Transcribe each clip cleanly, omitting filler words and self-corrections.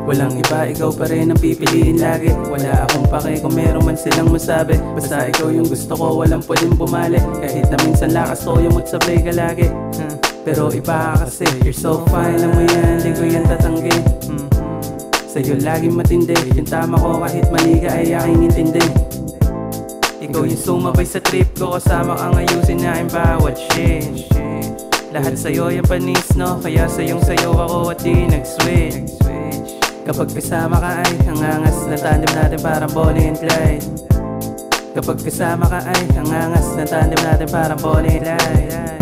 Walang iba, ikaw pa rin ang pipiliin lagi. Wala akong pake kung meron man silang masabi. Basta ikaw yung gusto ko, walang pwedeng bumali. Kahit na minsan lakas ko yung magsablay ka lagi. Pero iba ka kasi, you're so fine. Alam mo yan, di ko yan tatanggi. Sa'yo laging matindi. Yung tama ko kahit mali ka ay aking intindi. Ikaw yung sumabay sa trip ko, kasama kang ayusin na aking bawat shit. Lahat sa'yo yung panis, no? Kaya sa'yong sayo ako at di nag-switch. Kapag kasama ka ay hangangas na tandem natin parang Bonnie and Clyde. Kapag kasama ka ay hangangas na tandem natin parang Bonnie and Clyde.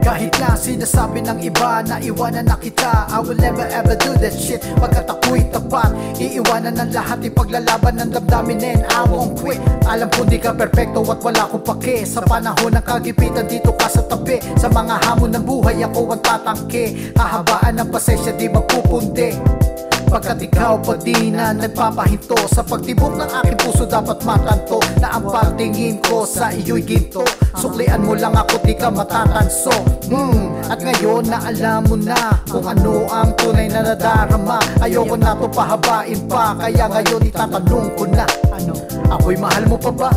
Kahit na sinasabi ng iba na iwanan na kita, I will never ever do that shit. Pagkat ako'y tapat, iiwanan ng lahat, ipaglalaban ng damdamin and I won't quit. Alam ko di ka perfecto at wala akong pake. Sa panahon ng kagipitan dito ka sa tabi. Sa mga hamon ng buhay ako ang tatangke. Hahabaan ng pasensya di magpupundi. Pagkat ikaw pa di na nagpapahinto. Sa pagtibok ng aking puso dapat matanto na ang pagtingin ko sa iyo'y ginto. Suklian mo lang ako di ka matatanso. At ngayon na alam mo na kung ano ang tunay na nadarama. Ayoko na to pahabain pa, kaya ngayon itatanong ko na, ako'y mahal mo pa ba?